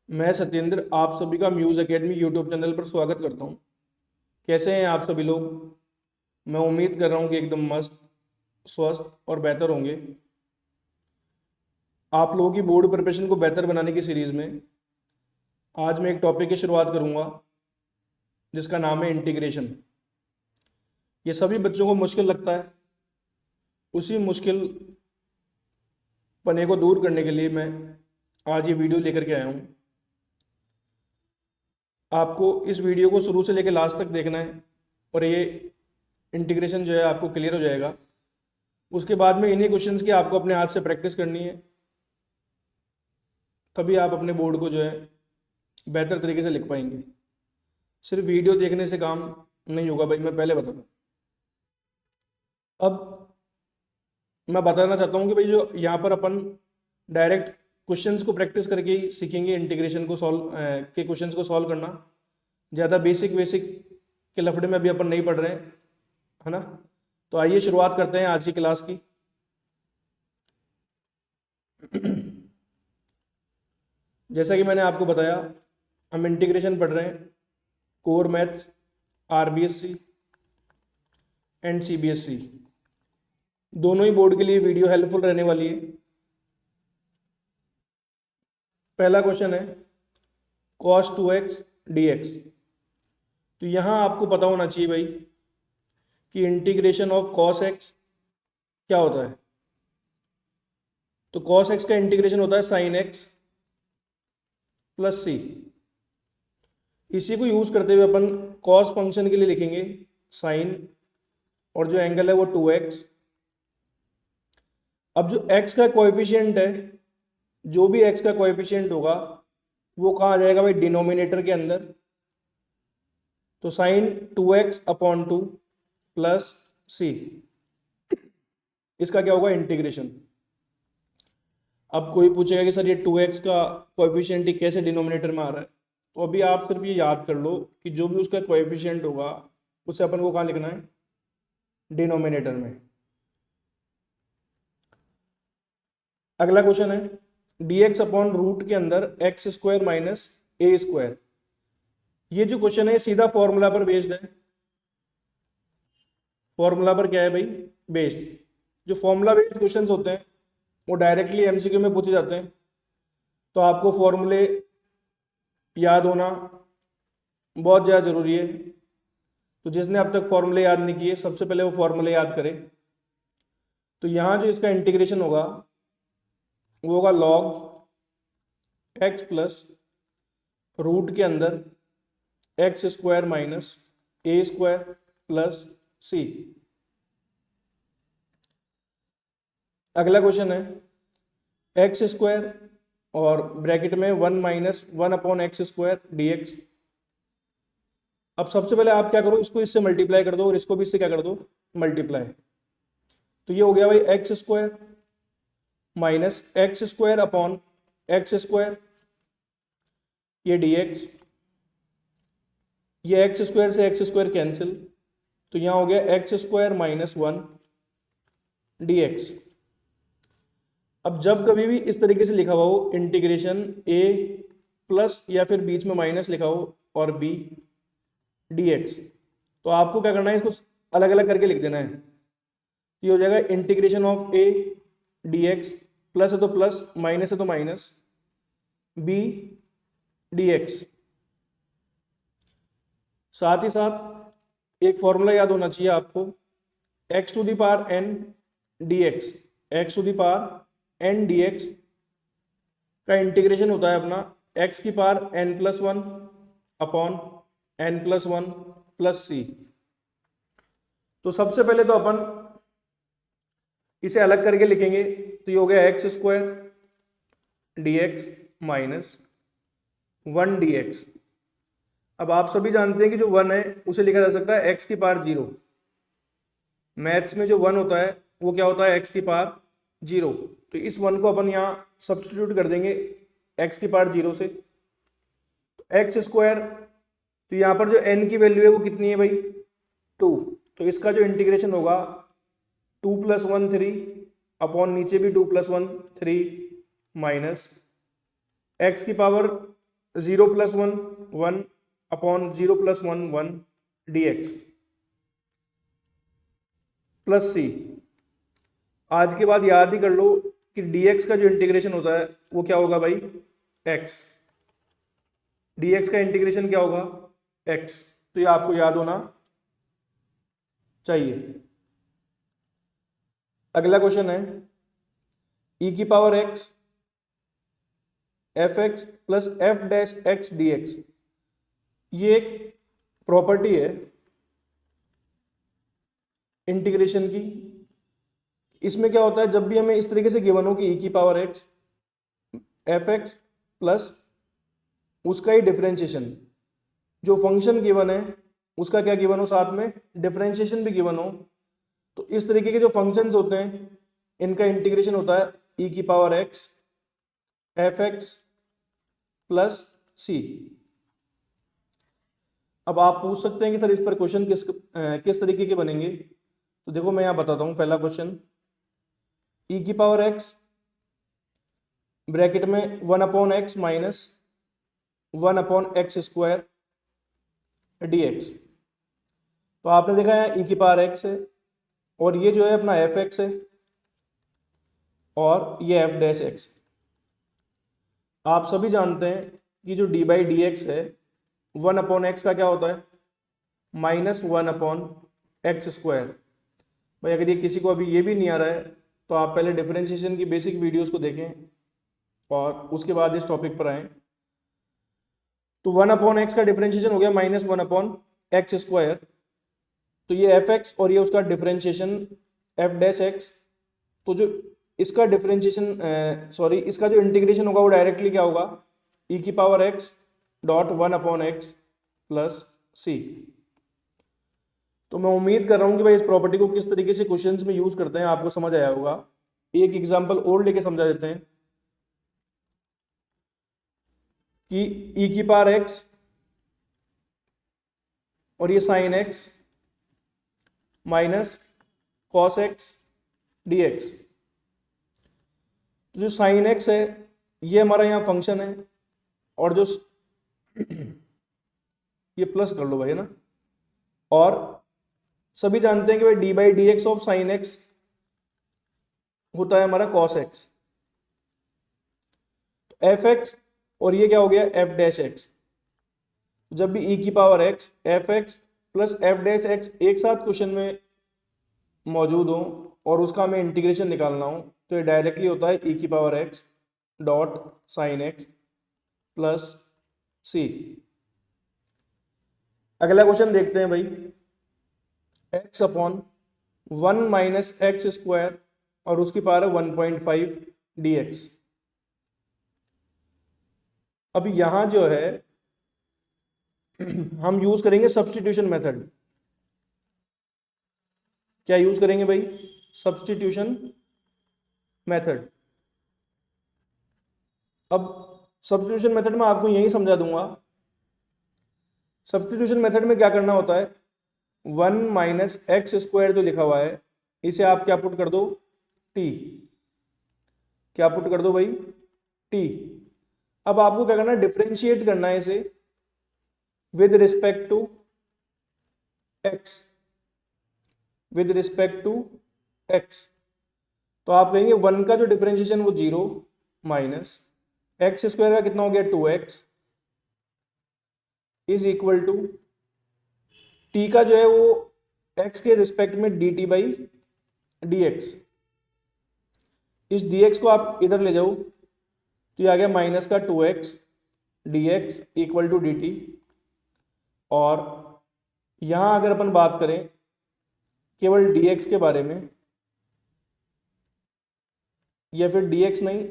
मैं सत्येंद्र आप सभी का म्यूज़ एकेडमी यूट्यूब चैनल पर स्वागत करता हूँ। कैसे हैं आप सभी लोग? मैं उम्मीद कर रहा हूँ कि एकदम मस्त, स्वस्थ और बेहतर होंगे। आप लोगों की बोर्ड प्रिपरेशन को बेहतर बनाने की सीरीज़ में आज मैं एक टॉपिक की शुरुआत करूँगा जिसका नाम है इंटीग्रेशन। ये सभी बच्चों को मुश्किल लगता है। उसी मुश्किल पने को दूर करने के लिए मैं आज ये वीडियो लेकर के आया हूँ। आपको इस वीडियो को शुरू से लेकर लास्ट तक देखना है और ये इंटीग्रेशन जो है आपको क्लियर हो जाएगा। उसके बाद में इन्हीं क्वेश्चंस की आपको अपने हाथ से प्रैक्टिस करनी है, तभी आप अपने बोर्ड को जो है बेहतर तरीके से लिख पाएंगे। सिर्फ वीडियो देखने से काम नहीं होगा भाई, मैं पहले बता दूं। अब मैं बताना चाहता हूँ कि भाई जो यहाँ पर अपन डायरेक्ट क्वेश्चंस को प्रैक्टिस करके ही सीखेंगे इंटीग्रेशन को सॉल्व के क्वेश्चंस को सॉल्व करना। ज़्यादा बेसिक बेसिक के लफड़े में अभी अपन नहीं पढ़ रहे हैं, है ना। तो आइए शुरुआत करते हैं आज की क्लास की। जैसा कि मैंने आपको बताया, हम इंटीग्रेशन पढ़ रहे हैं, core maths, RBSC and CBSE दोनों ही बोर्ड के लिए वीडियो हेल्पफुल रहने वाली है। पहला क्वेश्चन है cos 2x dx। तो यहाँ आपको पता होना चाहिए भाई कि इंटीग्रेशन ऑफ cos x क्या होता है। तो cos x का इंटीग्रेशन होता है sin x प्लस सी। इसी को यूज करते हुए अपन cos फंक्शन के लिए लिखेंगे sin, और जो एंगल है वो 2x। अब जो x का कोएफिशिएंट है, जो भी x का कोएफिशिएंट होगा वो कहाँ आ जाएगा भाई? डिनोमिनेटर के अंदर। तो साइन 2x अपॉन 2 प्लस सी, इसका क्या होगा? इंटीग्रेशन। अब कोई पूछेगा कि सर ये 2x का कोएफिशिएंट ही कैसे डिनोमिनेटर में आ रहा है? तो अभी आप सिर्फ ये याद कर लो कि जो भी उसका कोएफिशिएंट होगा उसे अपन को कहाँ लिखना है? डिनोमिनेटर में। अगला क्वेश्चन है dx अपॉन रूट के अंदर एक्स स्क्वायर माइनस ए स्क्वायर। ये जो क्वेश्चन है सीधा फॉर्मूला पर बेस्ड है। फॉर्मूला पर क्या है भाई? बेस्ड। जो फॉर्मूला बेस्ड क्वेश्चंस होते हैं वो डायरेक्टली एमसीक्यू में पूछे जाते हैं। तो आपको फॉर्मूले याद होना बहुत ज़्यादा ज़रूरी है। तो जिसने अब तक फॉर्मूले याद नहीं किए, सबसे पहले वो फॉर्मूले याद करे। तो यहाँ जो इसका इंटीग्रेशन होगा वो होगा लॉग एक्स प्लस रूट के अंदर एक्स स्क्वायर माइनस ए स्क्वायर प्लस सी। अगला क्वेश्चन है एक्स स्क्वायर और ब्रैकेट में 1 minus 1 upon x square D x. अब सबसे पहले आप क्या करो, इसको इससे मल्टीप्लाई कर दो और इसको भी इससे क्या कर दो? मल्टीप्लाई। तो ये हो गया भाई x square minus x square upon x square, ये डी एक्स। ये एक्स स्क्वायर से एक्स स्क्वायर कैंसिल, तो यहाँ हो गया x square minus 1 D x. अब जब कभी भी इस तरीके से लिखा हुआ हो इंटीग्रेशन ए प्लस या फिर बीच में माइनस लिखा हो और बी डी एक्स, तो आपको क्या करना है? इसको अलग अलग करके लिख देना है। ये हो जाएगा integration of A D x, plus है तो प्लस, माइनस है तो माइनस, बी डी एक्स। साथ ही साथ एक फॉर्मूला याद होना चाहिए आपको, x to the power n d x. X to the power n d x का इंटीग्रेशन होता है अपना एक्स की power n plus 1 upon n plus 1 plus c. तो सबसे पहले तो अपन इसे अलग करके लिखेंगे। तो ये हो गया x square D x minus 1 D x. अब आप सभी जानते हैं कि जो 1 है उसे लिखा जा सकता है एक्स की पावर 0। मैथ्स में जो 1 होता है वो क्या होता है? एक्स की पावर 0। तो इस 1 को अपन यहाँ सब्सटीट्यूट कर देंगे एक्स की पावर 0 से। तो एक्स स्क्वायर, तो यहाँ पर जो n की वैल्यू है वो कितनी है भाई? 2। तो इसका जो इंटीग्रेशन होगा 2 प्लस 1 3 अपॉन नीचे भी 2 प्लस 1 3 माइनस एक्स की पावर 0 + 1 1 अपॉन 0 + 1 1 dx प्लस सी। आज के बाद याद ही कर लो कि dx का जो इंटीग्रेशन होता है वो क्या होगा भाई, x। dx का इंटीग्रेशन क्या होगा, x। तो ये आपको याद होना चाहिए। अगला क्वेश्चन है e⁻x fx plus F dash x d x. ये एक प्रॉपर्टी है इंटीग्रेशन की। इसमें क्या होता है, जब भी हमें इस तरीके से गिवन हो कि e⁻x fx प्लस उसका ही डिफरेंशिएशन, जो फंक्शन गिवन है उसका क्या गिवन हो, साथ में डिफरेंशिएशन भी गिवन हो, तो इस तरीके के जो फंक्शंस होते हैं इनका इंटीग्रेशन होता है e⁻x fx प्लस सी। अब आप पूछ सकते हैं कि सर इस पर क्वेश्चन किस तरीके के बनेंगे। तो देखो मैं यहाँ बताता हूँ। पहला क्वेश्चन e⁻x ब्रैकेट में 1/x माइनस 1/x² dx। तो आपने देखा है e⁻x है और ये जो है अपना fx है और ये f डैश x। आप सभी जानते हैं कि जो d/dx है 1/x का क्या होता है, -1/x²। भाई अगर ये किसी को अभी ये भी नहीं आ रहा है तो आप पहले डिफरेंशिएशन की बेसिक वीडियोस को देखें और उसके बाद इस टॉपिक पर आएँ। तो 1/x का डिफरेंशिएशन हो गया -1/x²। तो ये fx और ये उसका डिफरेंशिएशन f डैश x। तो जो इसका डिफरेंशिएशन इसका जो इंटीग्रेशन होगा वो डायरेक्टली क्या होगा, e⁻x dot 1/x plus c. तो मैं उम्मीद कर रहा हूँ कि भाई इस प्रॉपर्टी को किस तरीके से क्वेश्चंस में यूज करते हैं आपको समझ आया होगा। एक एग्जांपल और लेके समझा देते हैं कि e⁻x और ये sin x minus cos x dx। तो जो sin x है ये हमारा यहाँ फंक्शन है और जो ये प्लस कर लो भाई, है ना। और सभी जानते हैं कि भाई d/dx ऑफ sin x होता है हमारा cos x। तो fx और ये क्या हो गया f डैश x। जब भी e⁻x fx plus f dash x एक साथ क्वेश्चन में मौजूद हो और उसका हमें इंटीग्रेशन निकालना हो तो ये डायरेक्टली होता है e⁻x dot sine x plus c. अगला क्वेश्चन देखते हैं भाई, x/1 माइनस x² और उसकी पावर 1.5 dx। अब यहां जो है हम यूज करेंगे सब्स्टिट्यूशन मेथड। क्या यूज करेंगे भाई, सब्स्टिट्यूशन मेथड। अब सब्स्टिट्यूशन मेथड में आपको यही समझा दूंगा। सब्स्टिट्यूशन मेथड में क्या करना होता है, 1 माइनस x² जो लिखा हुआ है इसे आप क्या पुट कर दो, t। क्या पुट कर दो भाई, t। अब आपको क्या करना है, डिफरेंशिएट करना है इसे with respect to x, with respect to x। तो आप कहेंगे 1 का जो डिफरेंशिएशन वो 0 माइनस x² का कितना हो गया 2x is equal to t का जो है वो x के रिस्पेक्ट में dt बाई dx। इस dx को आप इधर ले जाओ तो ये आ गया माइनस का 2x dx equal to dt। और यहां अगर अपन बात करें केवल dx के बारे में या फिर dx नहीं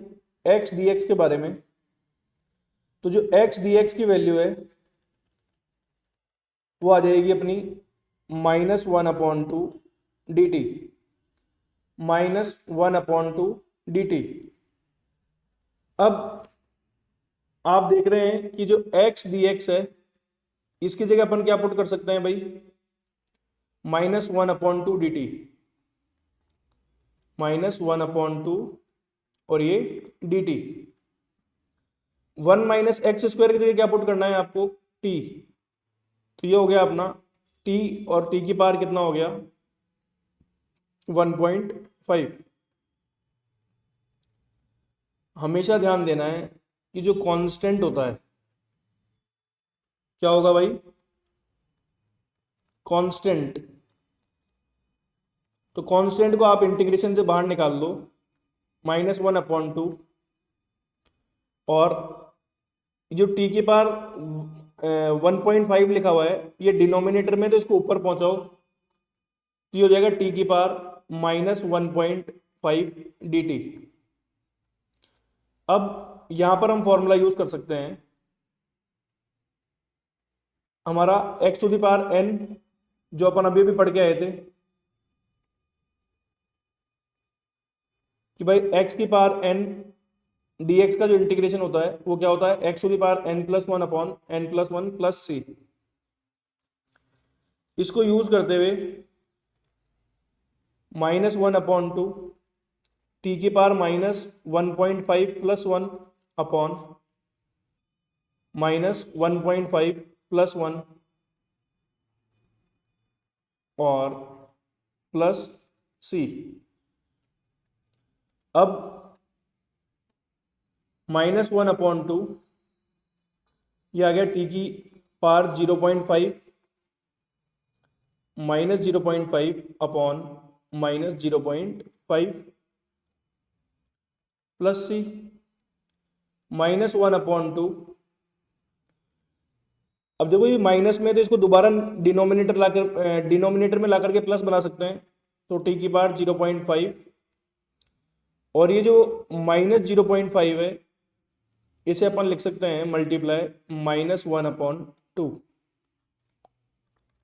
x dx के बारे में, तो जो x dx की वैल्यू है वो आ जाएगी अपनी -1/2 dt, -1/2 dt। अब आप देख रहे हैं कि जो x dx है इसकी जगह अपन क्या पुट कर सकते हैं भाई, -1/2 dt, -1/2 और ये dt। 1 माइनस एक्स स्क्वायर की जगह क्या पुट करना है आपको, टी। तो ये हो गया अपना टी, और टी की पावर कितना हो गया 1.5। हमेशा ध्यान देना है कि जो कांस्टेंट होता है, क्या होगा भाई, कांस्टेंट। तो कांस्टेंट को आप इंटीग्रेशन से बाहर निकाल लो, -1/2, और जो टी की पावर 1.5 लिखा हुआ है ये डिनोमिनेटर में, तो इसको ऊपर पहुंचाओ, तो ये हो जाएगा टी की पावर -1.5 dt। अब यहां पर हम फॉर्मूला यूज कर सकते हैं, हमारा x to the power n, जो अपन अभी भी पढ़ के आए थे कि भाई x की पावर n dx का जो इंटीग्रेशन होता है वो क्या होता है, x to the power n+1/n+1+c। इसको यूज करते हुए -1/2 टी की पावर -1.5 + 1 अपॉन -1.5 + 1 और प्लस c। अब -1/2 ये आ गया टी की पावर 0.5 -0.5 अपॉन -0.5 प्लस c। -1/2, अब देखो ये माइनस में, तो इसको दोबारा डिनोमिनेटर में ला करके प्लस बना सकते हैं, तो टी की पावर 0.5, और ये जो -0.5 है इसे अपन लिख सकते हैं मल्टीप्लाई -1/2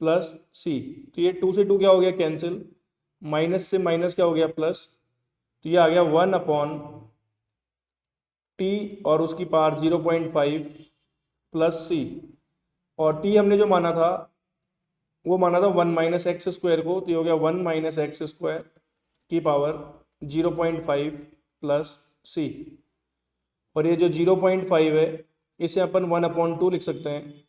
प्लस सी। तो ये 2 से 2 क्या हो गया, कैंसिल, माइनस से माइनस क्या हो गया, प्लस। तो ये आ गया 1/t और उसकी पावर 0.5 प्लस सी, और टी हमने जो माना था वो माना था 1 - x² को, तो ये हो गया 1 - x² की पावर 0.5 प्लस सी। और ये जो 0.5 है इसे अपन 1/2 लिख सकते हैं,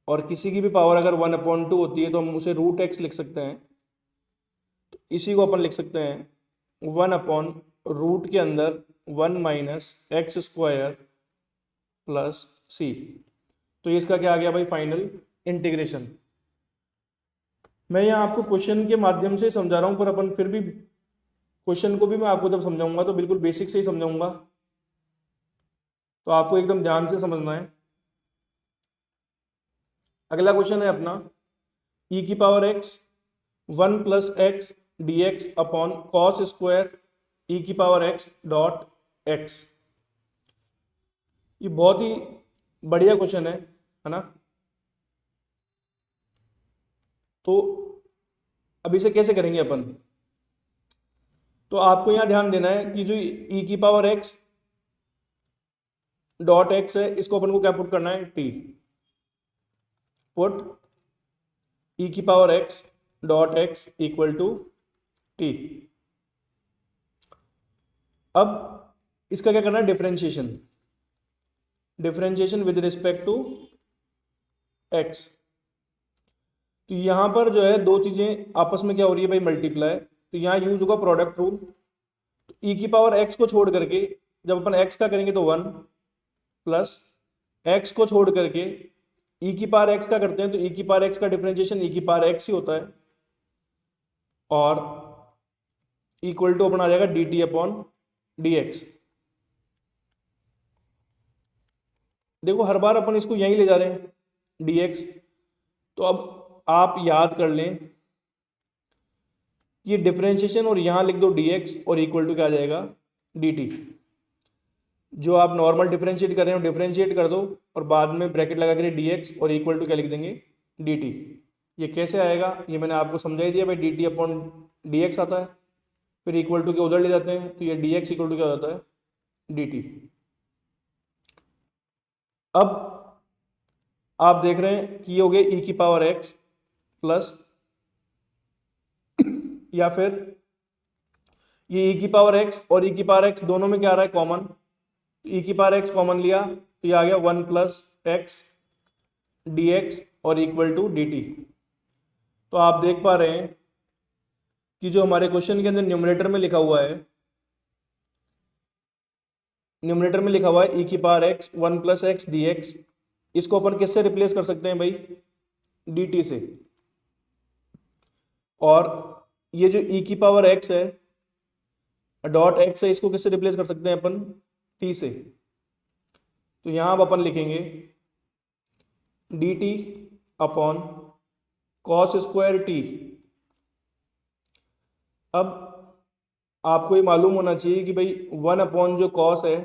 और किसी की भी पावर अगर 1/2 होती है तो हम उसे √x लिख सकते हैं। तो इसी को अपन लिख सकते हैं 1/√, के अंदर 1 - x² प्लस सी। तो इसका क्या आ गया भाई, फाइनल इंटीग्रेशन। मैं यहाँ आपको क्वेश्चन के माध्यम से समझा रहा हूँ, पर अपन फिर भी क्वेश्चन को भी मैं आपको जब समझाऊंगा तो बिल्कुल बेसिक से ही समझाऊंगा, तो आपको एकदम ध्यान से समझना है। अगला क्वेश्चन है अपना e की power x 1 + x dx upon cos square e की पावर x डॉट x। ये बहुत ही बढ़िया क्वेश्चन है ना। तो अब इसे कैसे करेंगे अपन, तो आपको यहां ध्यान देना है कि जो e की पावर x डॉट x है इसको अपन को क्या पुट करना है, t। पुट e की power x dot x equal to t। अब इसका क्या करना है, differentiation, differentiation with respect to x। तो यहां पर जो है दो चीजें आपस में क्या हो रही है भाई, मल्टीप्लाई। तो यहां यूज होगा प्रोडक्ट रूल। तो e की पावर x को छोड़ करके जब अपन x का करेंगे तो 1 प्लस x को छोड़ करके e की पावर x का करते हैं तो e की पावर x का डिफरेंशिएशन e की पावर x ही होता है, और इक्वल टू अपन आ जाएगा dt अपॉन dx। देखो हर बार अपन इसको यहीं ले जा रहे हैं dx, तो अब आप याद कर लें ये डिफरेंशिएशन, और यहां लिख दो dx और इक्वल टू क्या आ जाएगा, dt। जो आप नॉर्मल डिफरेंशिएट कर रहे हो डिफरेंशिएट कर दो, और बाद में ब्रैकेट लगा कर dx और इक्वल टू क्या लिख देंगे, dt। ये कैसे आएगा ये मैंने आपको समझा ही दिया भाई, dt अपॉन dx आता है, फिर इक्वल टू के उधर ले जाते हैं तो ये dx इक्वल टू क्या हो जाता है, dt। अब आप देख रहे हैं कि ये हो गया e की पावर x प्लस, या फिर ये e की पावर x और e की पावर x दोनों में क्या आ रहा है, कॉमन। ई की पावर एक्स कॉमन लिया तो ये आ गया 1 प्लस एक्स डी एक्स और इक्वल टू डी टी। तो आप देख पा रहे हैं कि जो हमारे क्वेश्चन के अंदर न्यूमरेटर में लिखा हुआ है, न्यूमरेटर में लिखा हुआ है ई की power x 1 plus x d x, इसको अपन किससे रिप्लेस कर सकते हैं भाई, डी टी से। और ये जो ई की पावर एक्स है डॉट एक्स है, इसको किससे रिप्लेस कर सकते हैं अपन, टी से। तो यहाँ अब अपन लिखेंगे D T upon cos square T. अब आपको ये मालूम होना चाहिए कि भाई 1 अपॉन जो कॉस है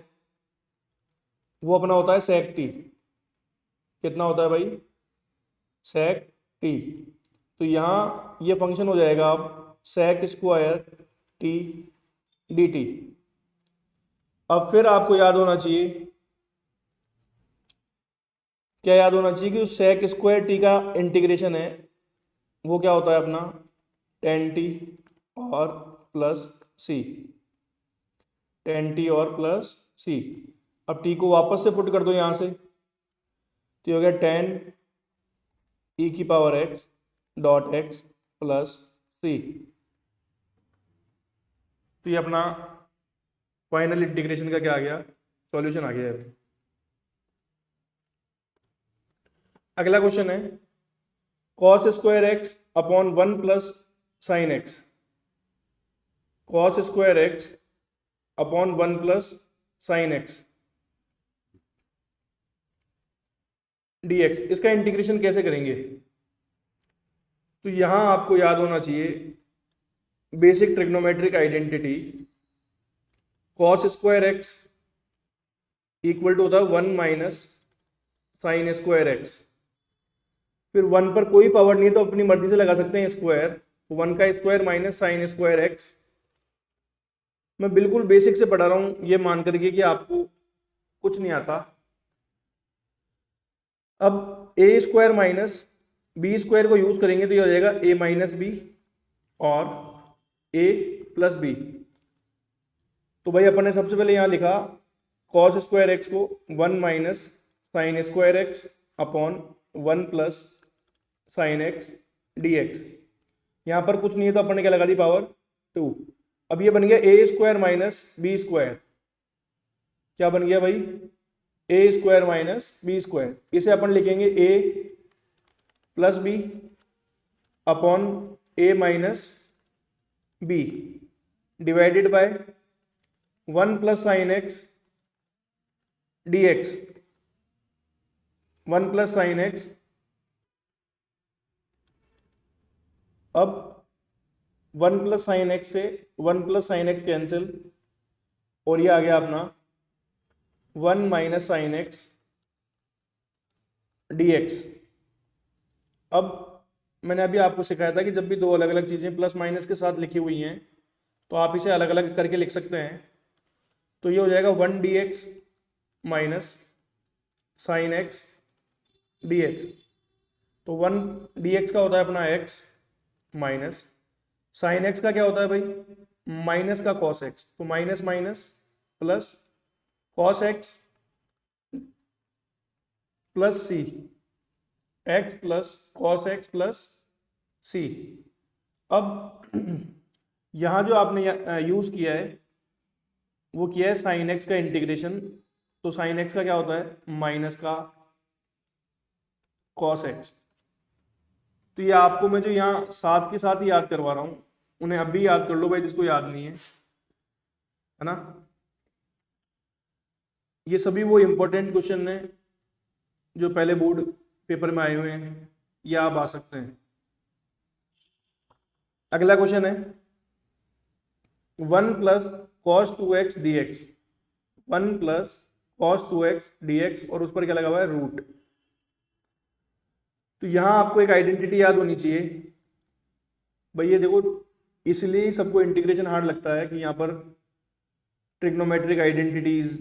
वो अपना होता है सेक टी। कितना होता है भाई, सेक टी। तो यहाँ ये फंक्शन हो जाएगा अब sec square t d t. अब फिर आपको याद होना चाहिए, क्या याद होना चाहिए कि उस सेक स्क्वायर टी का इंटीग्रेशन है वो क्या होता है अपना टेन टी और प्लस सी, टेन टी और प्लस सी। अब टी को वापस से पुट कर दो यहाँ से, तो ये हो गया टेन ई की power x dot x plus c. तो ये अपना फाइनल इंटीग्रेशन का क्या आ गया, सॉल्यूशन आ गया है। अगला क्वेश्चन है cos square x upon 1 plus sine x, cos square x upon 1 plus sine x d x, इसका इंटीग्रेशन कैसे करेंगे। तो यहां आपको याद होना चाहिए basic trigonometric identity, cos square x equal to होता है 1 माइनस साइन स्क्वायर एक्स। फिर 1 पर कोई पावर नहीं है तो अपनी मर्जी से लगा सकते हैं स्क्वायर, 1 का square minus sine square x. मैं बिल्कुल बेसिक से पढ़ा रहा हूं ये मान करके कि आपको कुछ नहीं आता। अब ए स्क्वायर माइनस बी स्क्वायर को यूज करेंगे तो ये हो जाएगा ए माइनस बी और ए प्लस बी। तो भाई अपन ने सबसे पहले यहां लिखा कॉस स्क्वायर एक्स को 1 minus sine square x upon 1 plus sine x d x. यहां पर कुछ नहीं है तो अपन ने क्या लगा दी पावर 2। अब ये बन गया a square minus b square, क्या बन गया भाई a square minus b square. इसे अपन लिखेंगे a plus b upon a minus b divided by 1 plus sine x d x, 1 plus sine x. अब 1 प्लस साइन एक्स से 1 प्लस साइन एक्स कैंसिल और ये आ गया अपना 1 minus sign x d x. अब मैंने अभी आपको सिखाया था कि जब भी दो अलग अलग चीज़ें प्लस माइनस के साथ लिखी हुई हैं तो आप इसे अलग अलग करके लिख सकते हैं। तो ये हो जाएगा 1 D x minus sign x d x. तो 1 डी एक्स का होता है अपना एक्स माइनस साइन एक्स का क्या होता है भाई माइनस का कॉस एक्स, तो minus minus plus cos x plus c, x plus cos x plus c. अब यहाँ जो आपने यूज़ किया है वो किया है साइन एक्स का इंटीग्रेशन। तो साइन एक्स का क्या होता है माइनस का कॉस एक्स। तो ये आपको मैं जो यहाँ साथ के साथ ही याद करवा रहा हूँ उन्हें अभी याद कर लो भाई जिसको याद नहीं है, है ना। ये सभी वो इंपॉर्टेंट क्वेश्चन हैं जो पहले बोर्ड पेपर में आए हुए हैं, ये आप आ सकते हैं। अगला क्वेश्चन है 1 plus cos 2x dx, 1 plus cos 2x dx और उस पर क्या लगा हुआ है रूट। तो यहां आपको एक आइडेंटिटी याद होनी चाहिए भाई, ये देखो इसलिए सबको इंटीग्रेशन हार्ड लगता है कि यहाँ पर ट्रिग्नोमेट्रिक आइडेंटिटीज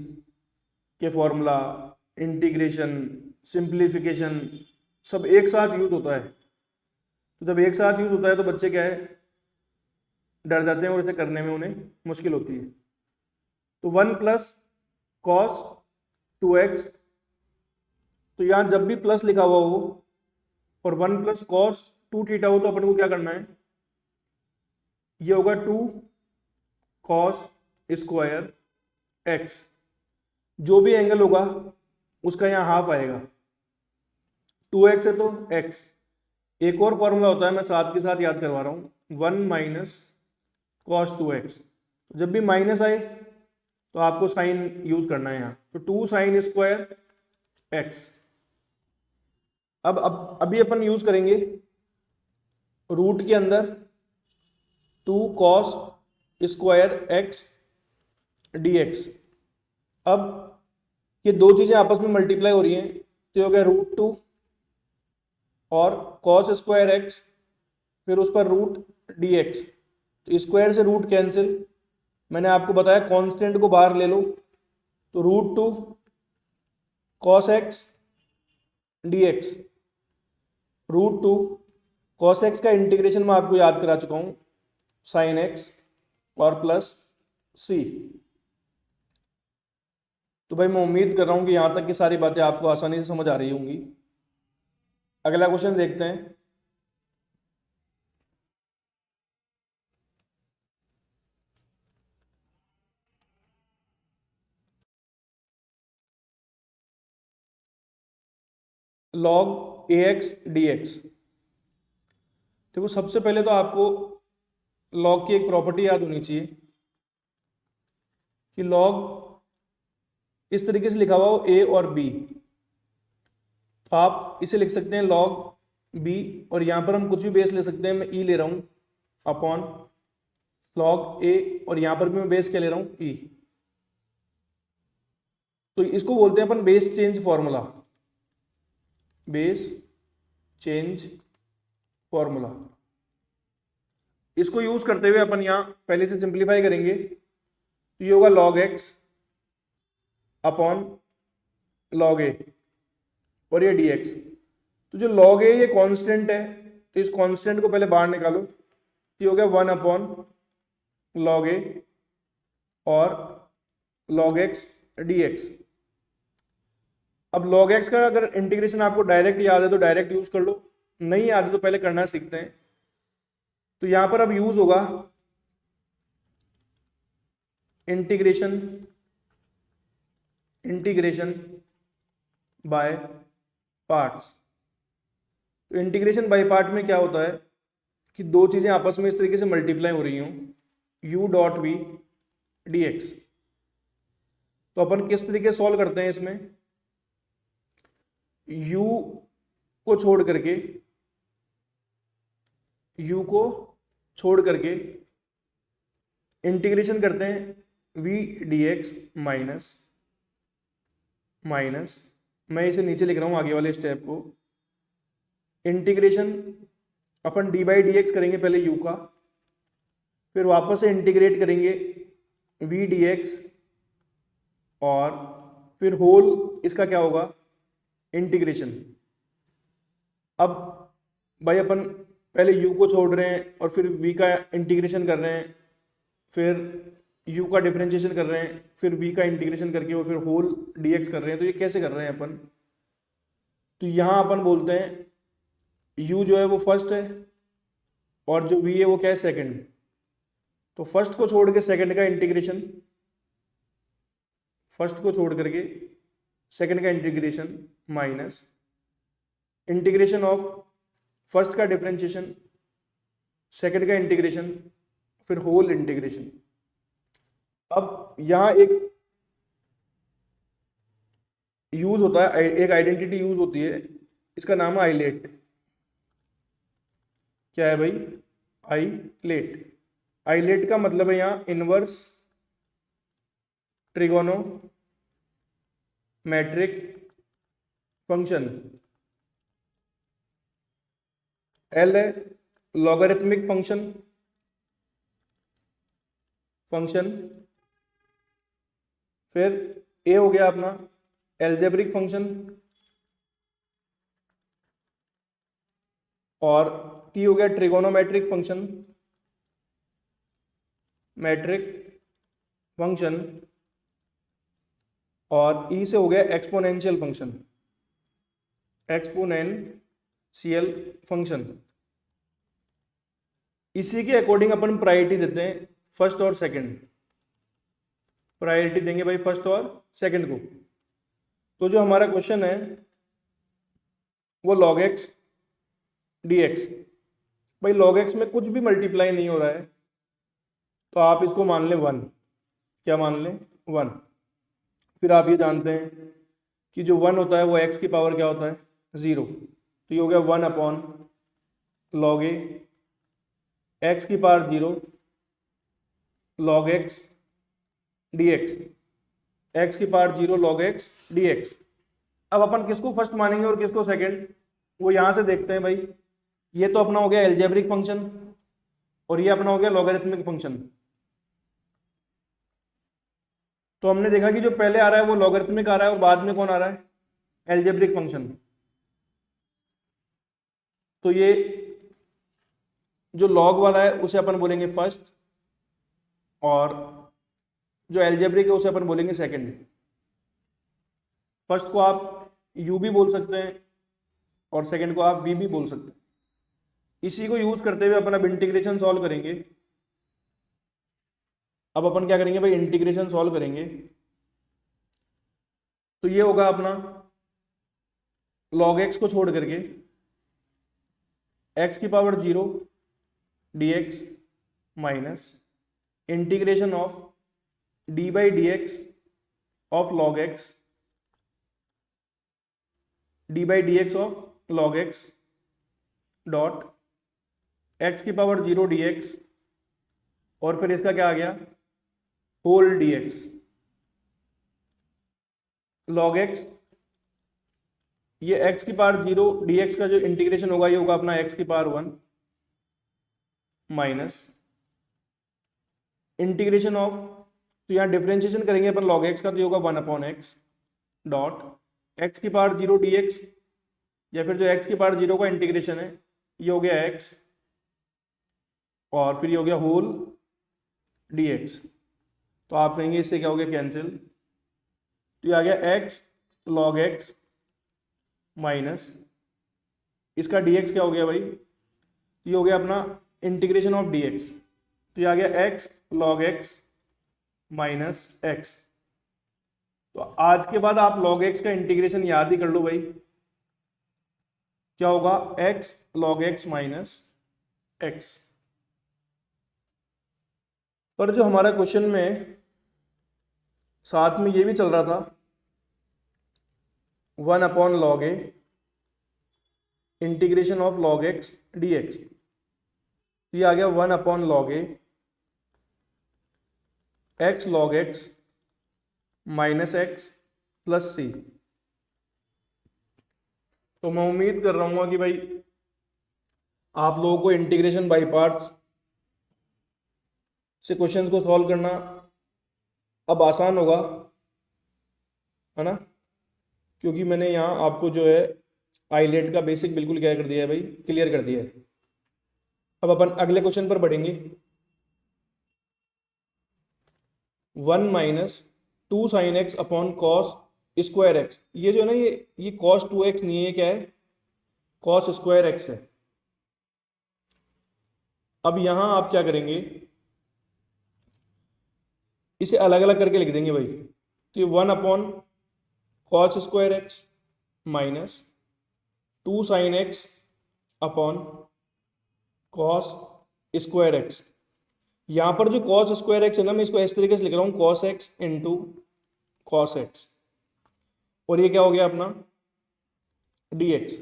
के फॉर्मूला, इंटीग्रेशन, सिंप्लीफिकेशन सब एक साथ यूज होता है। तो जब एक साथ यूज होता है तो बच्चे क्या है डर जाते हैं और इसे करने में उन्हें मुश्किल होती है। तो 1 प्लस कॉस 2x, तो यहाँ जब भी प्लस लिखा हुआ हो और 1 प्लस कॉस 2 थीटा हो तो अपन को क्या करना है, ये होगा 2 कॉस स्क्वायर x, जो भी एंगल होगा उसका यहाँ हाफ आएगा, 2x है तो x। एक और फॉर्मूला होता है, मैं साथ के साथ याद करवा रहा हूँ, 1 माइनस कॉस 2x, जब भी माइनस आए तो आपको साइन यूज करना है यहाँ, तो 2 साइन स्क्वायर x। अब अभी अपन यूज करेंगे रूट के अंदर 2 कॉस स्क्वायर x dx। अब ये दो चीजें आपस में मल्टीप्लाई हो रही हैं, तो ये हो गया √2 और कॉस स्क्वायर x, फिर उस पर रूट dx, तो स्क्वायर से रूट कैंसिल, मैंने आपको बताया कांस्टेंट को बाहर ले लो, तो √2 cos x dx, √2 cos x का इंटीग्रेशन मैं आपको याद करा चुका हूँ, साइन x और प्लस c। तो भाई मैं उम्मीद कर रहा हूँ कि यहाँ तक की सारी बातें आपको आसानी से समझ आ रही होंगी। अगला क्वेश्चन देखते हैं। log ax dx। देखो सबसे पहले तो आपको log की एक प्रॉपर्टी याद होनी चाहिए कि log इस तरीके से लिखा हुआ हो a और b, तो आप इसे लिख सकते हैं log b, और यहाँ पर हम कुछ भी बेस ले सकते हैं, मैं e ले रहा हूँ अपॉन log a, और यहाँ पर भी मैं बेस क्या ले रहा हूँ e। तो इसको बोलते हैं upon base change formula, base change formula. इसको यूज करते हुए अपन यहाँ पहले से सिंप्लीफाई करेंगे, तो ये होगा log x upon log a और ये dx। तो जो log a ये कांस्टेंट है, तो इस कांस्टेंट को पहले बाहर निकालो, तो ये हो गया 1 अपॉन log a और log x dx। अब log x का अगर इंटीग्रेशन आपको डायरेक्ट याद है तो डायरेक्ट यूज कर लो, नहीं याद है तो पहले करना सीखते हैं। तो यहां पर अब यूज होगा इंटीग्रेशन बाय पार्ट्स। तो इंटीग्रेशन बाय पार्ट में क्या होता है कि दो चीजें आपस में इस तरीके से मल्टीप्लाई हो रही हों, u dot v d x. तो अपन किस तरीके से सॉल्व करते हैं इसमें, u को छोड़ करके इंटीग्रेशन करते हैं v dx माइनस, मैं इसे नीचे लिख रहा हूं आगे वाले स्टेप को, integration upon D by D x करेंगे पहले u का, फिर वापस से इंटीग्रेट करेंगे v dx, और फिर होल इसका क्या होगा इंटीग्रेशन। अब भाई अपन पहले u को छोड़ रहे हैं और फिर v का इंटीग्रेशन कर रहे हैं, फिर u का डिफरेंशिएशन कर रहे हैं, फिर v का इंटीग्रेशन करके और फिर होल dx कर रहे हैं। तो ये कैसे कर रहे हैं अपन, तो यहाँ अपन बोलते हैं u जो है वो फर्स्ट है और जो v है वो क्या है सेकंड। तो फर्स्ट को छोड़ के सेकंड का इंटीग्रेशन, फर्स्ट को छोड़ करके सेकंड का integration minus integration of first का डिफरेंशिएशन, सेकंड का इंटीग्रेशन, फिर होल इंटीग्रेशन। अब यहां एक यूज होता है, एक आइडेंटिटी यूज होती है, इसका नाम है आइलेट। क्या है भाई, आइलेट। आइलेट का मतलब है यहां इनवर्स ट्रिगोनोमेट्रिक फंक्शन, एल है लॉगरिथमिक फंक्शन, फिर ए हो गया अपना एल्जेब्रिक फंक्शन, और टी हो गया ट्रिगोनोमेट्रिक फंक्शन, और ई से हो गया एक्सपोनेंशियल फंक्शन, एक्सपोनेंशियल फंक्शन। इसी के अकॉर्डिंग अपन प्रायोरिटी देते हैं फर्स्ट और सेकंड, प्रायोरिटी देंगे भाई फर्स्ट और सेकंड को। तो जो हमारा क्वेश्चन है वो log x dx, भाई log x में कुछ भी मल्टीप्लाई नहीं हो रहा है तो आप इसको मान लें 1। क्या मान लें? 1। फिर आप ये जानते हैं कि जो 1 होता है वो x की पावर क्या होता है? 0। तो ये हो गया 1 अपॉन log a, x की power 0 log x dx, x की पावर 0 log x dx। अब अपन किसको फर्स्ट मानेंगे और किसको सेकंड, वो यहां से देखते हैं भाई। ये तो अपना हो गया एल्जेब्रिक फंक्शन और ये अपना हो गया लॉगरिथमिक फंक्शन। तो हमने देखा कि जो पहले आ रहा है वो लॉगरिथमिक आ रहा है और बाद में कौन आ रहा है? Algebraic function. तो ये जो लॉग वाला है उसे अपन बोलेंगे फर्स्ट और जो एल्जेब्रिक है उसे अपन बोलेंगे सेकंड। फर्स्ट को आप u भी बोल सकते हैं और सेकंड को आप v भी बोल सकते हैं। इसी को यूज करते हुए अपन अब इंटीग्रेशन सॉल्व करेंगे। अब अपन क्या करेंगे भाई? इंटीग्रेशन सॉल्व करेंगे। तो ये होगा अपना log x को छोड़ करके x की power 0 dx minus integration of d by D x of log x, d by D x of log x dot x की पावर 0 dx और फिर इसका क्या आ गया? होल dx log x, ये x की पावर 0 dx का जो इंटीग्रेशन होगा ये होगा अपना x की पावर 1 माइनस इंटीग्रेशन ऑफ, तो यहाँ डिफरेंशिएशन करेंगे अपन log x का तो ये होगा 1 अपॉन एक्स डॉट x की पावर 0 dx, या फिर जो x की पावर 0 का इंटीग्रेशन है ये हो गया x और फिर ये हो गया होल dx। तो आप कहेंगे इससे क्या हो गया? कैंसिल। तो ये आ गया x log x माइनस इसका dx क्या हो गया भाई? ये हो गया अपना इंटीग्रेशन ऑफ dx, तो ये आ गया x log x minus x। तो आज के बाद आप log x का इंटीग्रेशन याद ही कर लो भाई, क्या होगा? x log x minus x। पर जो हमारा क्वेश्चन में साथ में ये भी चल रहा था 1 upon log a integration of log x dx, ये आ गया 1 upon log a x log x minus x plus c। तो मैं उम्मीद कर रहा हूँ कि भाई आप लोगों को इंटीग्रेशन बाय पार्ट्स से क्वेश्चंस को सॉल्व करना अब आसान होगा, है ना? क्योंकि मैंने यहाँ आपको जो है आईलेट का बेसिक बिल्कुल क्या कर दिया है भाई? क्लियर कर दिया है। अब अपन अगले क्वेश्चन पर बढ़ेंगे। 1 minus 2 sine x upon cos square x, ये जो है ना ये कॉस 2x नहीं है, ये क्या है? कॉस स्क्वायर एक्स है। अब यहां आप क्या करेंगे? इसे अलग अलग करके लिख देंगे भाई। तो ये 1 upon cos square x minus 2 sine x upon cos square x. यहां पर जो कॉस स्क्वायर एक्स है ना, मैं इसको इस तरीके से लिख रहा हूं, cos x into cos x, और ये क्या हो गया अपना? dx।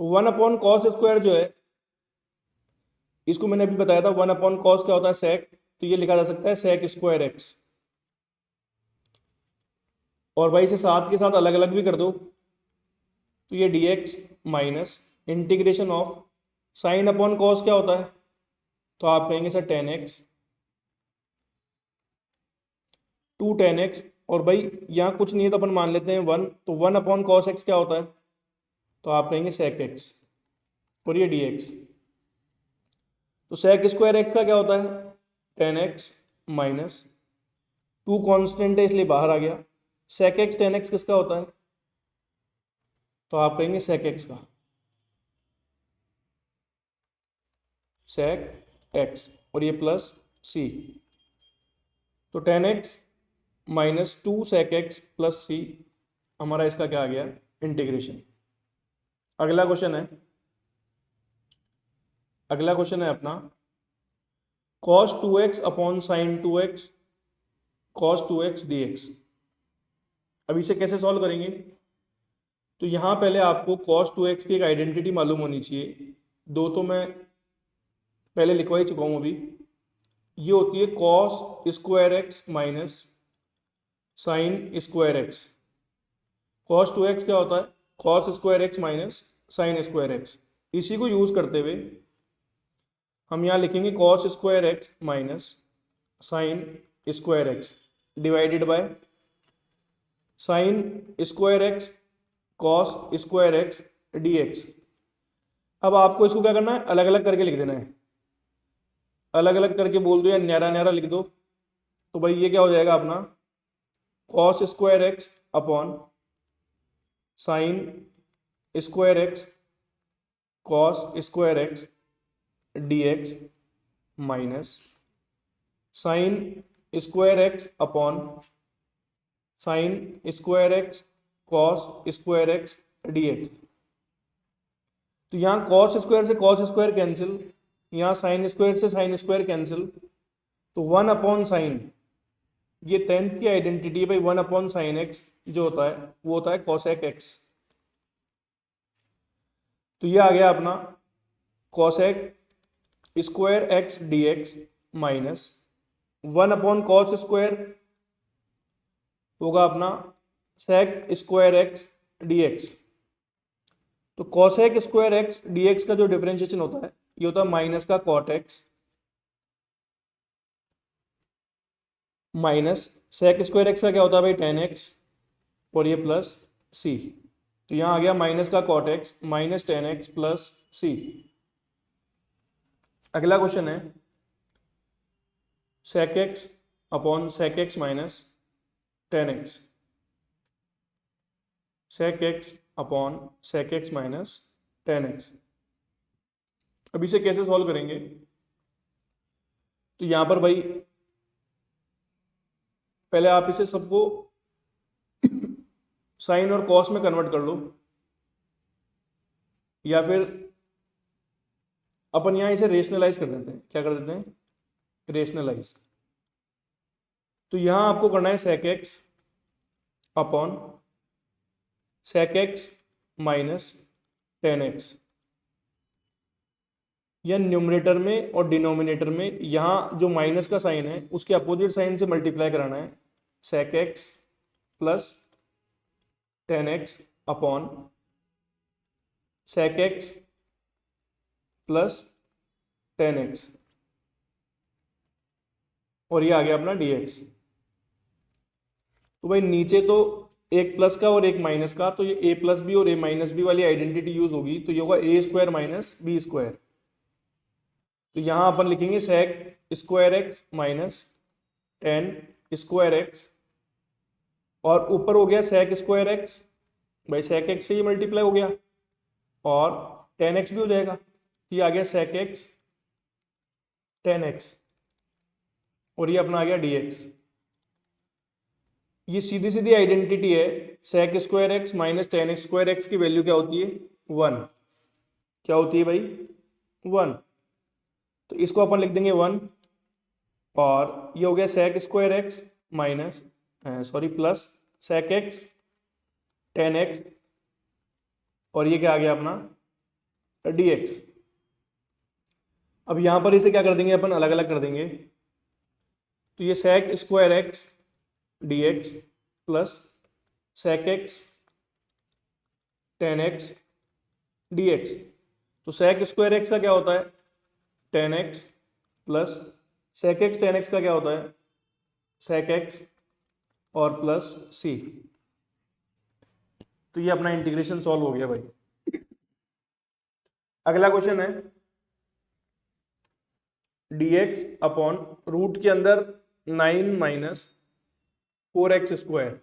तो 1 अपॉन कॉस स्क्वायर जो है इसको मैंने अभी बताया था 1 अपॉन कॉस क्या होता है? सेक। तो ये लिखा जा सकता है सेक स्क्वायर एक्स, और भाई इसे साथ के साथ अलग अलग भी कर दो तो ये dx minus integration of sine upon cos क्या होता है? तो आप कहेंगे sir ten x, two ten x, और भाई यहाँ कुछ नहीं है तो अपन मान लेते हैं 1, तो 1 अपॉन कॉस एक्स क्या होता है? तो आप कहेंगे सेक एक्स, और ये dx। तो सेक स्क्वायर एक्स का क्या होता है? टेन एक्स माइनस 2 कॉन्स्टेंट है इसलिए बाहर आ गया, सेक एक्स टेन एक्स किसका होता है? तो आप कहेंगे सेक एक्स का, सेक एक्स, और ये प्लस सी, तो tan x minus two sec x plus c, हमारा इसका क्या आ गया? इंटीग्रेशन। अगला क्वेश्चन है, अगला क्वेश्चन है अपना cos 2x upon sine 2x cos 2x dx। अब इसे कैसे सॉल्व करेंगे? तो यहाँ पहले आपको cos 2x की एक आइडेंटिटी मालूम होनी चाहिए। दो तो मैं पहले लिखवा ही चुका हूँ अभी। ये होती है cos square x minus sine square x. cos 2x क्या होता है? cos square x minus sine square x. इसी को यूज करते हुए हम यहाँ लिखेंगे cos square x minus sine square x divided by sine square x cos square x d x. अब आपको इसको क्या करना है? अलग अलग करके लिख देना है। अलग अलग करके बोल दो या न्यारा न्यारा लिख दो। तो भाई ये क्या हो जाएगा अपना? Cos square x upon sine square x cos square x d x minus sine square x upon sine square x cos square x d x. तो यहाँ कॉस स्क्वायर से कॉस स्क्वायर कैंसिल, यहाँ साइन स्क्वायर से sine square cancel, तो one upon sine, ये tenth की identity है भाई। वन अपॉन साइन एक्स जो होता है वो होता है कॉसेक एक्स। तो ये आ गया अपना cosec square x d x minus one upon cos square होगा अपना sec square x d x. तो cosec square x d x का जो डिफरेंशिएशन होता है ये होता है माइनस का cot x minus sec square x का क्या होता है भाई? टेन एक्स, और ये प्लस सी। तो यहां आ गया माइनस का cot x minus ten x plus c. अगला क्वेश्चन है sec x upon sec x minus ten x, sec x upon sec x minus ten x. अब इसे कैसे सॉल्व करेंगे? तो यहां पर भाई पहले आप इसे सबको साइन और कॉस में कन्वर्ट कर लो, या फिर अपन यहां इसे रेशनलाइज कर देते हैं। क्या कर देते हैं? रेशनलाइज। तो यहां आपको करना है sec x upon sec x minus ten x, या न्यूमरेटर में और डिनोमिनेटर में यहाँ जो माइनस का साइन है उसके अपोजिट साइन से मल्टीप्लाई कराना है। Sec x plus ten x upon sec x plus ten x, और ये आ गया अपना डी एक्स। तो भाई नीचे तो एक प्लस का और एक माइनस का, तो ये ए प्लस बी और ए माइनस बी वाली आइडेंटिटी यूज होगी, तो ये होगा a square minus b square. तो यहां अपन लिखेंगे sec square x minus ten square x, और ऊपर हो गया सेक स्क्वायर एक्स, भाई सेक एक्स से ये मल्टीप्लाई हो गया, और टेन एक्स भी हो जाएगा। ये आ गया सेक एक्स टेन एक्स, और ये अपना आ गया डी एक्स। ये सीधी सीधी आइडेंटिटी है। Sec square x minus ten x square x की वैल्यू क्या होती है? वन। क्या होती है भाई? वन। तो इसको अपन लिख देंगे वन, और ये हो गया sec square x minus sorry plus sec x ten x, और ये क्या आ गया अपना डी एक्स। अब यहां पर इसे क्या कर देंगे अपन? अलग अलग कर देंगे। तो ये sec square x d x plus sec x ten x d x. तो सेक स्क्वायर एक्स का क्या होता है? Ten x plus sec x ten x का क्या होता है? सेक एक्स और प्लस सी। तो ये अपना इंटीग्रेशन सॉल्व हो गया भाई। अगला क्वेश्चन है dx अपॉन रूट के अंदर 9 माइनस 4x स्क्वायर।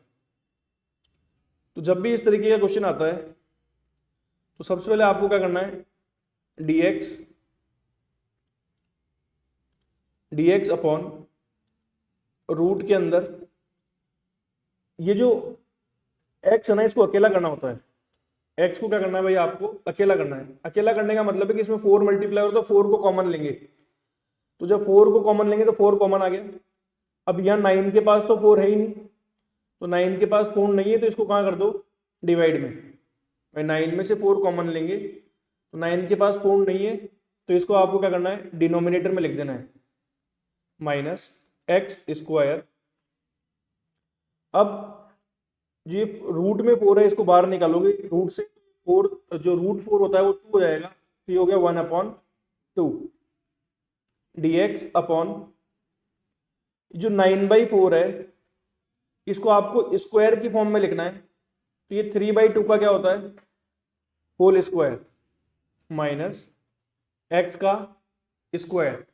तो जब भी इस तरीके का क्वेश्चन आता है तो सबसे पहले आपको क्या करना है, dx अपॉन रूट के अंदर ये जो x है ना, इसको अकेला करना होता है। x को क्या करना है भाई, आपको अकेला करना है। अकेला करने का मतलब है कि इसमें 4 मल्टीप्लाई हो तो 4 को कॉमन लेंगे, तो जब 4 को कॉमन लेंगे तो 4 कॉमन आ गया। अब यहाँ 9 के पास तो 4 है ही नहीं, तो 9 के पास 4 नहीं है, तो इसको कहाँ कर दो, डिवाइड में। भाई 9 में से 4 कॉमन लेंगे, तो 9 के पास 4 नहीं है, तो इसको आपको क्या करना है, डिनोमिनेटर में लिख देना है, माइनस एक्स स्क्वायर। अब ये रूट में 4 है, इसको बाहर निकालोगे रूट से, 4 जो रूट 4 होता है वो 2 हो जाएगा, तो ये हो गया 1/2 dx अपॉन जो 9/4 है इसको आपको स्क्वायर की फॉर्म में लिखना है, तो ये 3/2 का क्या होता है, होल स्क्वायर माइनस एक्स का स्क्वायर,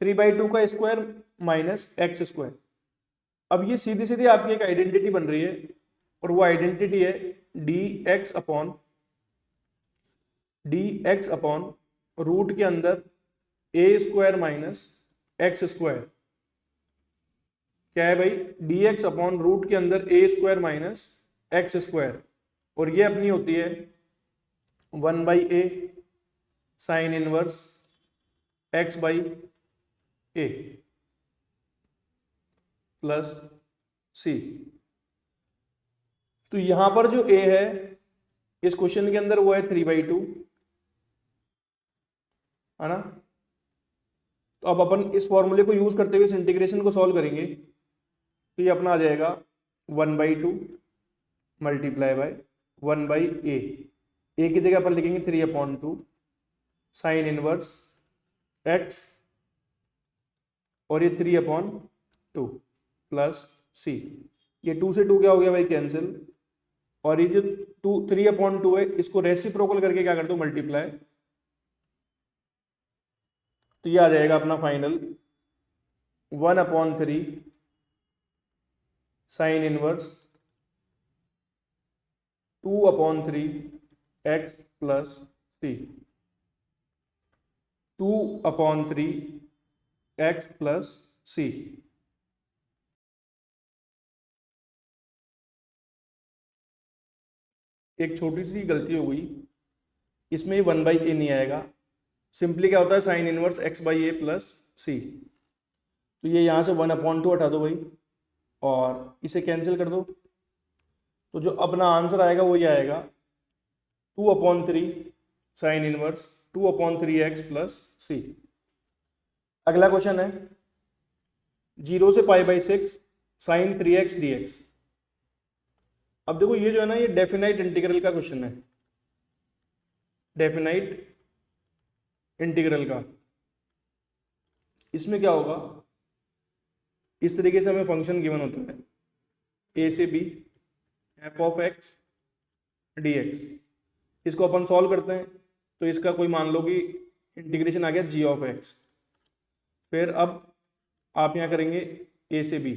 3/2 का स्क्वायर माइनस एक्स स्क्वायर। अब ये सीधी सीधी आपकी एक आइडेंटिटी बन रही है, और वो आइडेंटिटी है dx अपॉन रूट के अंदर a square minus x square. क्या है भाई, dx अपॉन रूट के अंदर a square minus x square, और ये अपनी होती है 1/a sine inverse x/a plus c। तो यहां पर जो a है इस क्वेश्चन के अंदर वो है 3/2, है ना। तो अब अपन इस फॉर्मूले को यूज करते हुए इस इंटीग्रेशन को सॉल्व करेंगे, तो ये अपना आ जाएगा 1/2 मल्टीप्लाई बाय 1/a। a की जगह अपन लिखेंगे 3/2 साइन इनवर्स x, और ये 3/2 प्लस c। ये 2 से 2 क्या हो गया भाई, कैंसिल, और ये जो 3/2 है इसको रेसिप्रोकल करके क्या कर दो, मल्टीप्लाई, तो ये आ जाएगा अपना final 1/3 sine inverse 2/3 x plus c, 2/3 x plus c। एक छोटी सी गलती हो गई, इसमें 1/a नहीं आएगा, सिंपली क्या होता है sine inverse x/a plus c। तो ये यहाँ से 1/2 हटा दो भाई, और इसे कैंसिल कर दो, तो जो अपना आंसर आएगा वो ये आएगा 2/3 sine inverse 2/3 x plus c। अगला क्वेश्चन है 0 से π/6 साइन 3x dx। अब देखो ये जो है ना, ये डेफिनाइट इंटीग्रल का क्वेश्चन है, डेफिनाइट इंटीग्रल का। इसमें क्या होगा, इस तरीके से हमें फंक्शन गिवन होता है a से b f(x) dx। इसको अपन सॉल्व करते हैं, तो इसका कोई मान लो कि इंटीग्रेशन आ गया g(x), फिर अब आप यहाँ करेंगे a से b,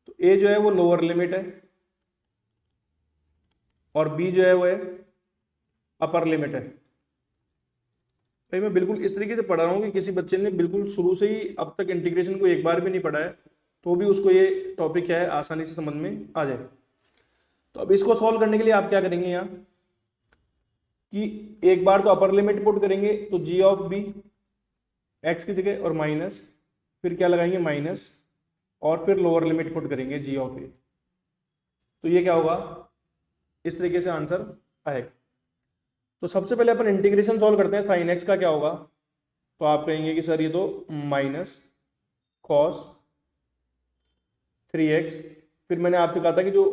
तो a जो है वो लोअर लिमिट है और b जो है वो है अपर लिमिट है। भाई मैं बिल्कुल इस तरीके से पढ़ा रहा हूँ कि किसी बच्चे ने बिल्कुल शुरू से ही अब तक इंटीग्रेशन को एक बार भी नहीं पढ़ा है, तो भी उसको ये टॉपिक है आसानी से समझ में आ जाए। तो अब इसको सॉल्व करने के लिए आप क्या करेंगे यहाँ कि एक बार तो अपर लिमिट पुट करेंगे, तो g(b) x की जगह और माइनस, फिर क्या लगाएंगे माइनस, और फिर लोअर लिमिट पुट करेंगे g(a), तो ये क्या होगा, इस तरीके से आंसर आएगा। तो सबसे पहले अपन इंटीग्रेशन सॉल्व करते हैं, साइन x का क्या होगा, तो आप कहेंगे कि सर ये तो माइनस कॉस 3x, फिर मैंने आपसे कहा था कि जो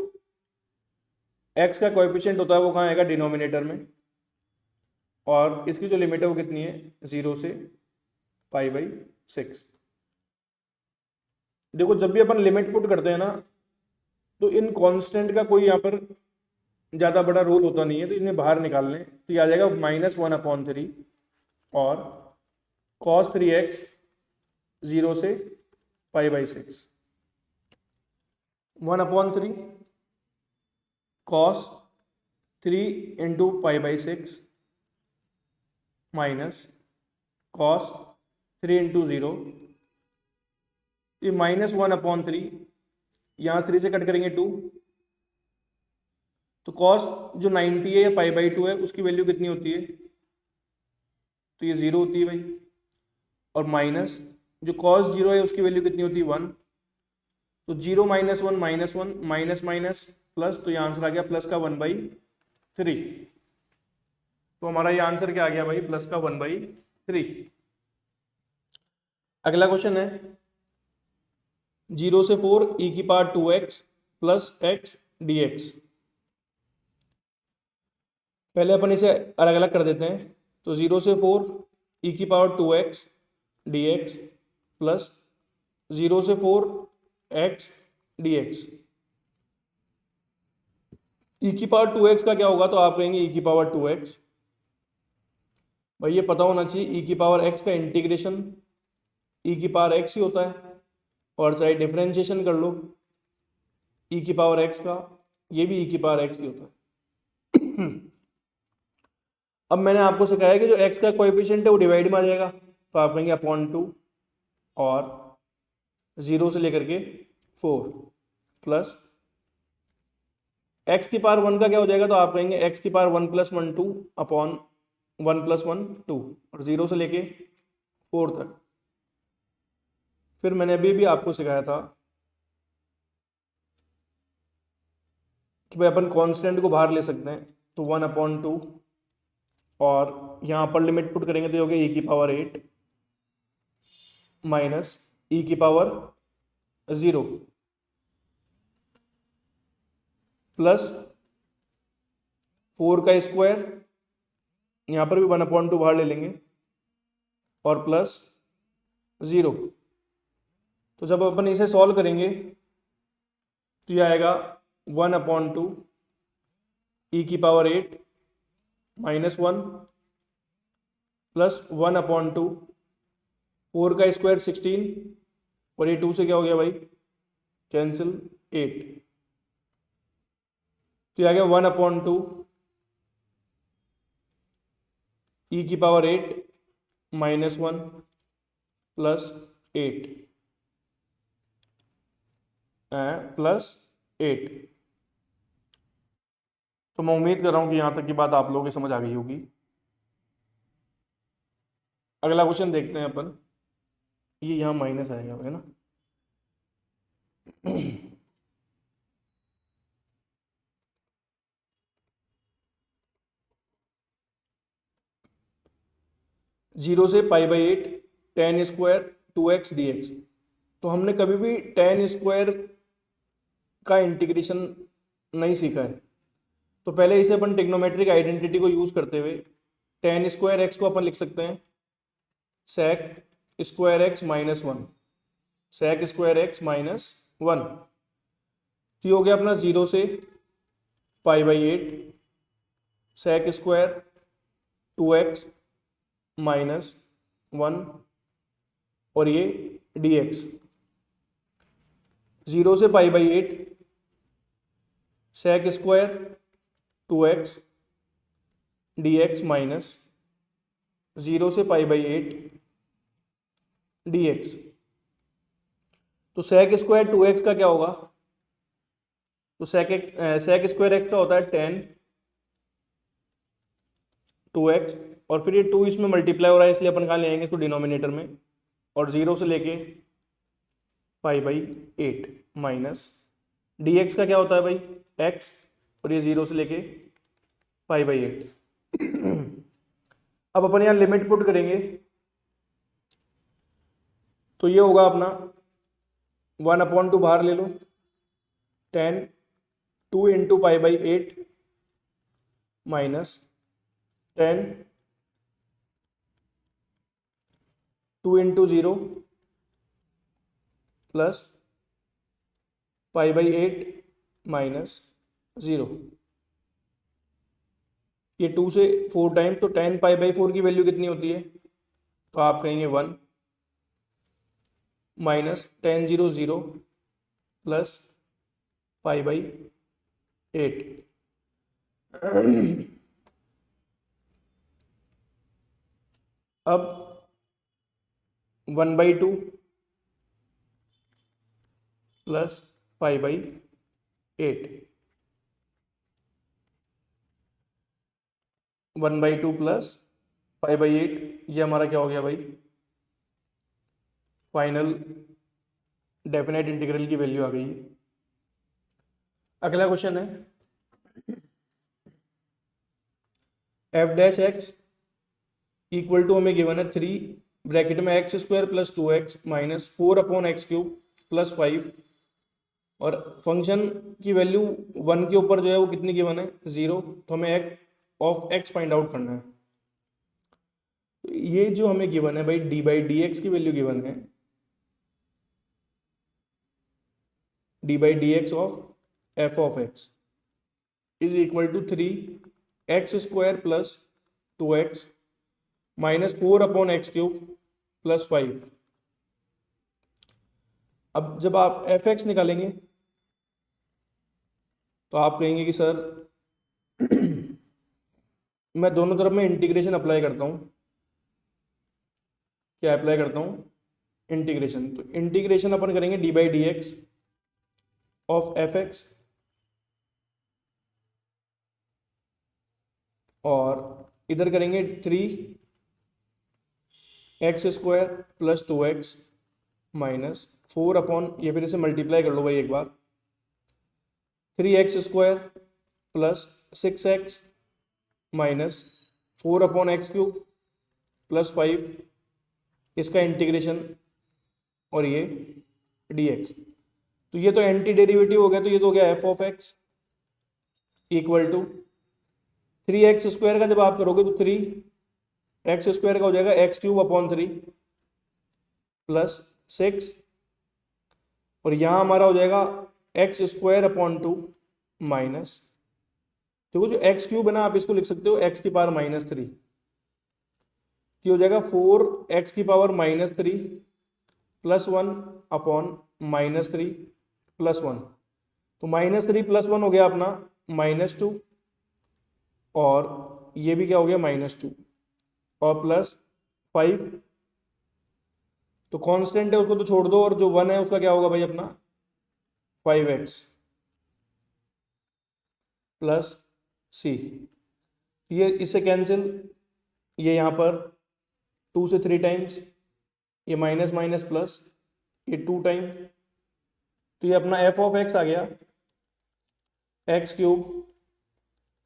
x का कोएफिशिएंट होता है वो कहाँ आएगा, डिनोमिनेटर में, और इसकी जो लिमिट है वो कितनी है, 0 से π/6। देखो जब भी अपन लिमिट पुट करते हैं ना, तो इन कांस्टेंट का कोई यहाँ पर ज़्यादा बड़ा रोल होता नहीं है, तो इन्हें बाहर निकाल लें, तो ये आ जाएगा -1/3 और cos 3x 0 से π/6, 1/3 कॉस 3 × π/6 माइनस कॉस 3 × 0, ये -1/3, यहाँ 3 से कट करेंगे 2, तो कॉस जो 90 है या π/2 है उसकी वैल्यू कितनी होती है, तो ये 0 होती है भाई। और माइनस जो कॉस 0 है उसकी वैल्यू कितनी होती है 1, तो 0 - 1 -1 माइनस माइनस प्लस, तो ये आंसर आ गया प्लस का 1/3। तो हमारा ये आंसर क्या आ गया भाई, प्लस का 1/3। अगला क्वेश्चन है 0 से 4 e⁻²x + x dx। पहले अपन इसे अलग अलग कर देते हैं, तो 0 से 4 e⁻²x dx प्लस 0 से 4 x dx। e⁻²x का क्या होगा, तो आप कहेंगे e⁻²x, भाई ये पता होना चाहिए e⁻x का इंटीग्रेशन e⁻x ही होता है, और चाहे डिफरेंशिएशन कर लो e⁻x का, ये भी e⁻x ही होता है। अब मैंने आपको सिखाया कि जो x का कोएफिशिएंट है वो डिवाइड में आ जाएगा, तो आप कहेंगे /2 और 0 से लेकर के 4 प्लस x⁻1 का क्या हो जाएगा, तो आप कहेंगे x⁻1 + 1 2 अपॉन 1 + 1 2, और 0 से लेके 4 तक। फिर मैंने अभी भी आपको सिखाया था कि भाई अपन कांस्टेंट को बाहर ले सकते हैं, तो 1/2, और यहाँ पर लिमिट पुट करेंगे तो ये हो गया e⁸ माइनस e⁻0 प्लस 4 का स्क्वायर, यहाँ पर भी 1/2 बाहर ले लेंगे, और प्लस 0। तो जब अपन इसे सॉल्व करेंगे तो ये आएगा 1/2 e⁸ माइनस 1 प्लस 1/2 4 का स्क्वायर 16, और ये 2 से क्या हो गया भाई, कैंसिल 8, तो ये आ गया 1/2 e⁸ माइनस 1 प्लस 8 प्लस 8। तो मैं उम्मीद कर रहा हूं कि यहां तक की बात आप लोगों की समझ आ गई होगी। अगला क्वेश्चन देखते हैं अपन, ये यहाँ माइनस आएगा है ना। जीरो से π/8 tan² 2x dx। तो हमने कभी भी tan² का इंटीग्रेशन नहीं सीखा है, तो पहले इसे अपन ट्रिग्नोमेट्रिक आइडेंटिटी को यूज करते हुए tan² x को अपन लिख सकते हैं sec² x - 1, sec² x - 1। तो ये हो गया अपना 0 से π/8 sec² 2x - 1, और ये dx। 0 से π/8 sec² 2x dx माइनस 0 से π/8 dx। तो sec² 2x का क्या होगा, तो sec² x का होता है tan 2x, और फिर ये 2 इसमें मल्टीप्लाई हो रहा है इसलिए अपन कहाँ ले आएंगे इसको डिनोमिनेटर में, और 0 से लेके π/8 माइनस dx का क्या होता है भाई x, और ये 0 से लेके π/8। अब अपन यहाँ लिमिट पुट करेंगे तो ये होगा अपना 1/2 बाहर ले लो, tan 2 × π/8 minus tan 2 × 0 plus π/8 minus 0। ये 2 से 4 टाइम, तो tan π/4 की वैल्यू कितनी होती है, तो आप कहेंगे 1 माइनस tan 0 0 प्लस π/8। अब 1/2 प्लस 5/8, 1/2 प्लस 5/8, ये हमारा क्या हो गया भाई, फाइनल डेफिनेट इंटीग्रल की वैल्यू आ गई है। अगला क्वेश्चन है f dash x equal to, हमें गिवन है 3 ब्रैकेट में x² plus 2x minus 4/x³ plus 5, और फंक्शन की वैल्यू 1 के ऊपर जो है वो कितनी गिवन है, 0। तो हमें x फाइंड आउट करना है। तो ये जो हमें गिवन है भाई d/dx की वैल्यू गिवन है, d/dx of f(x) is equal to 3x² plus 2x minus 4/x³ plus 5। अब जब आप f(x) निकालेंगे तो आप कहेंगे कि सर मैं दोनों तरफ में इंटीग्रेशन अप्लाई करता हूँ। क्या अप्लाई करता हूँ, इंटीग्रेशन। तो इंटीग्रेशन अपन करेंगे d/dx ऑफ f(x) और इधर करेंगे 3x² प्लस 2x माइनस 4 ये फिर इसे मल्टीप्लाई कर लो भाई एक बार, 3x² plus 6x minus 4/x³ plus 5, इसका इंटीग्रेशन और ये dx। तो ये तो एंटी डेरिवेटिव हो गया, तो ये तो हो गया f(x) इक्वल टू 3x² का जब आप करोगे तो 3x² का हो जाएगा x³ प्लस 6, और यहाँ हमारा हो जाएगा x² माइनस, देखो जो x³ है ना, आप इसको लिख सकते हो x⁻³ ये हो जाएगा 4x⁻³ प्लस 1/-3 प्लस 1, तो -3 प्लस 1 हो गया अपना -2, और ये भी क्या हो गया -2 और प्लस 5, तो कांस्टेंट है उसको तो छोड़ दो, और जो 1 है उसका क्या होगा भाई अपना 5x प्लस c, ये इससे कैंसिल, ये यहाँ पर 2 से 3 टाइम्स, ये माइनस माइनस प्लस, ये 2 टाइम, तो ये अपना f(x) आ गया x³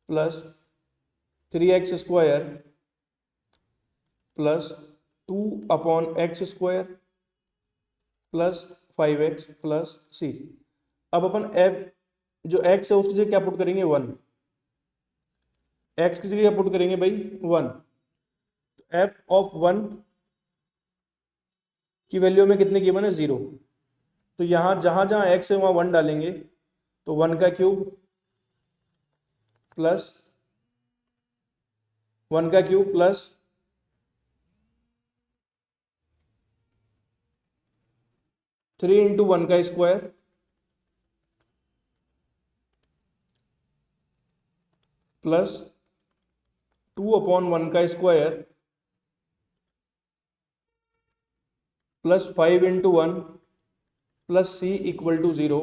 plus 3x² plus 2/x² plus 5x plus c। अब अपन f जो x है उसकी जगह क्या पुट करेंगे, 1, x की जगह क्या पुट करेंगे भाई 1, f(1) की वैल्यू में कितने गिवन है 0, तो यहाँ जहाँ जहाँ x है वहाँ 1 डालेंगे, तो 1³ plus 1³ plus 3 × 1² plus 2/1² plus 5 × 1 plus c equal to 0,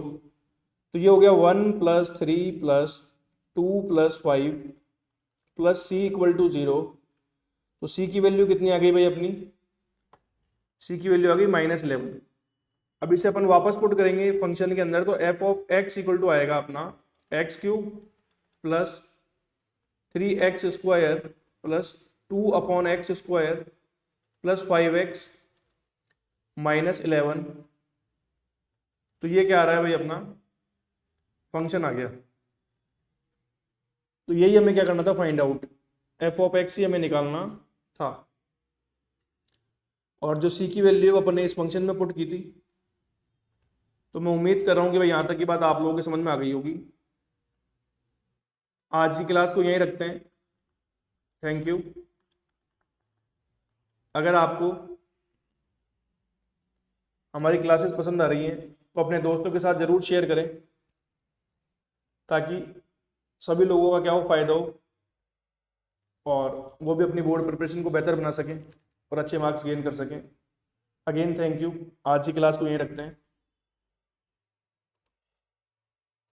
तो ये हो गया 1 plus 3 plus 2 plus 5 plus c equal to 0, तो c की वैल्यू कितनी आ गई भाई अपनी, c की वैल्यू आ गई -11। अब इसे अपन वापस पुट करेंगे फंक्शन के अंदर, तो f(x) इक्वल टू आएगा अपना x³ plus 3x² plus 2/x² plus 5x -11, तो ये क्या आ रहा है भाई अपना फंक्शन आ गया। तो यही हमें क्या करना था, फाइंड आउट f(x) ही हमें निकालना था, और जो c की वैल्यू अपन ने इस फंक्शन में पुट की थी। तो मैं उम्मीद कर रहा हूँ कि भाई यहाँ तक की बात आप लोगों के समझ में आ गई होगी। आज की क्लास को यहीं रखते हैं, थैंक यू। अगर आपको हमारी क्लासेस पसंद आ रही हैं तो अपने दोस्तों के साथ ज़रूर शेयर करें, ताकि सभी लोगों का क्या हो, फायदा हो और वो भी अपनी बोर्ड प्रिपरेशन को बेहतर बना सकें और अच्छे मार्क्स गेन कर सकें। Again thank you. आज की क्लास को यहीं रखते हैं।